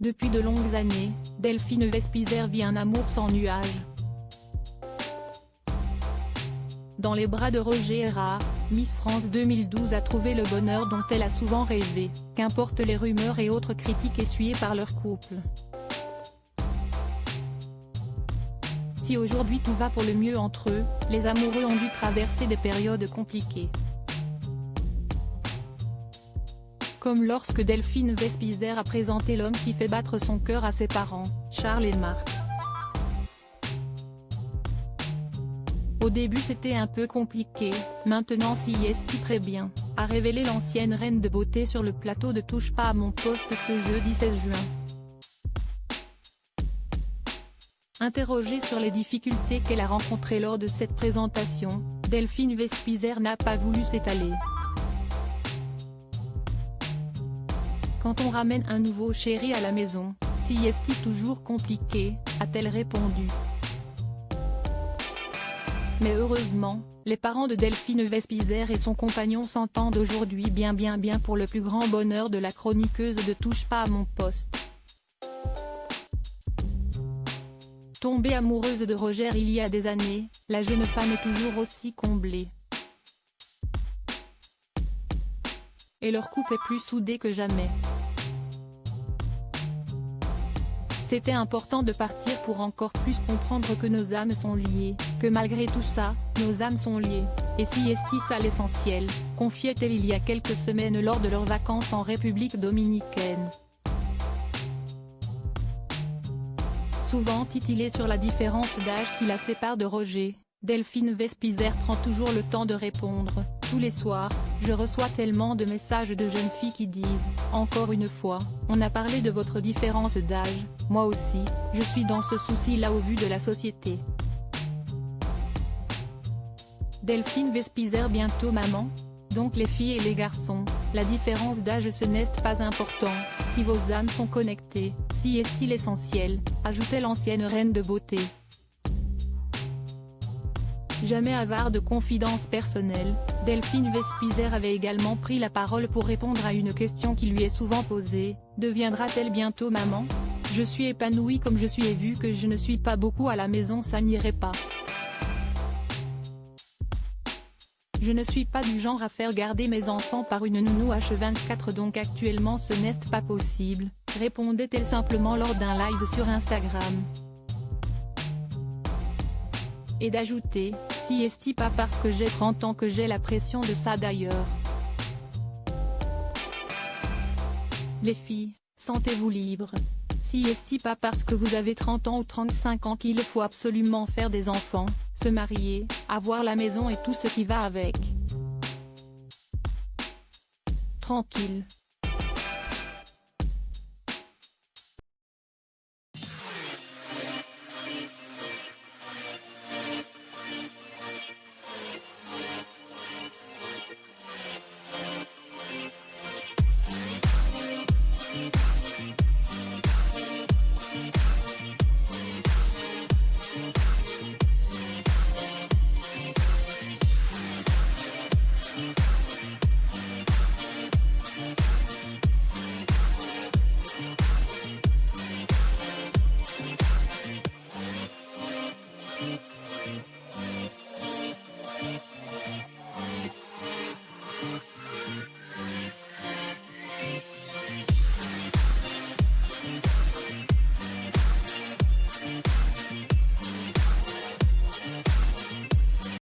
Depuis de longues années, Delphine Vespizer vit un amour sans nuages. Dans les bras de Roger Errard, Miss France 2012 a trouvé le bonheur dont elle a souvent rêvé, qu'importent les rumeurs et autres critiques essuyées par leur couple. Si aujourd'hui tout va pour le mieux entre eux, les amoureux ont dû traverser des périodes compliquées. Comme lorsque Delphine Vespizer a présenté l'homme qui fait battre son cœur à ses parents, Charles et Marc. Au début c'était un peu compliqué, maintenant Siesti très bien, a révélé l'ancienne reine de beauté sur le plateau de Touche pas à mon poste ce jeudi 16 juin. Interrogée sur les difficultés qu'elle a rencontrées lors de cette présentation, Delphine Vespizer n'a pas voulu s'étaler. Quand on ramène un nouveau chéri à la maison, Siesti toujours compliqué, a-t-elle répondu. Mais heureusement, les parents de Delphine Vespizer et son compagnon s'entendent aujourd'hui bien pour le plus grand bonheur de la chroniqueuse de Touche pas à mon poste. Tombée amoureuse de Roger il y a des années, la jeune femme est toujours aussi comblée. Et leur couple est plus soudé que jamais. C'était important de partir pour encore plus comprendre que nos âmes sont liées, que malgré tout ça, nos âmes sont liées, et Siesti ça l'essentiel, confiait-elle il y a quelques semaines lors de leurs vacances en République dominicaine. Souvent titillée sur la différence d'âge qui la sépare de Roger, Delphine Vespizer prend toujours le temps de répondre. Tous les soirs, je reçois tellement de messages de jeunes filles qui disent « Encore une fois, on a parlé de votre différence d'âge, moi aussi, je suis dans ce souci-là au vu de la société. » Delphine Vespizer bientôt maman? Donc les filles et les garçons, la différence d'âge ce n'est pas important, si vos âmes sont connectées, Siesti l'essentiel, ajoutait l'ancienne reine de beauté. Jamais avare de confidences personnelles, Delphine Vespizer avait également pris la parole pour répondre à une question qui lui est souvent posée, deviendra-t-elle bientôt maman? Je suis épanouie comme je suis et vu que je ne suis pas beaucoup à la maison ça n'irait pas. Je ne suis pas du genre à faire garder mes enfants par une nounou H24 donc actuellement ce n'est pas possible, répondait-elle simplement lors d'un live sur Instagram. Et d'ajouter, Siesti pas parce que j'ai 30 ans que j'ai la pression de ça d'ailleurs. Les filles, sentez-vous libres. Siesti pas parce que vous avez 30 ans ou 35 ans qu'il faut absolument faire des enfants, se marier, avoir la maison et tout ce qui va avec. Tranquille.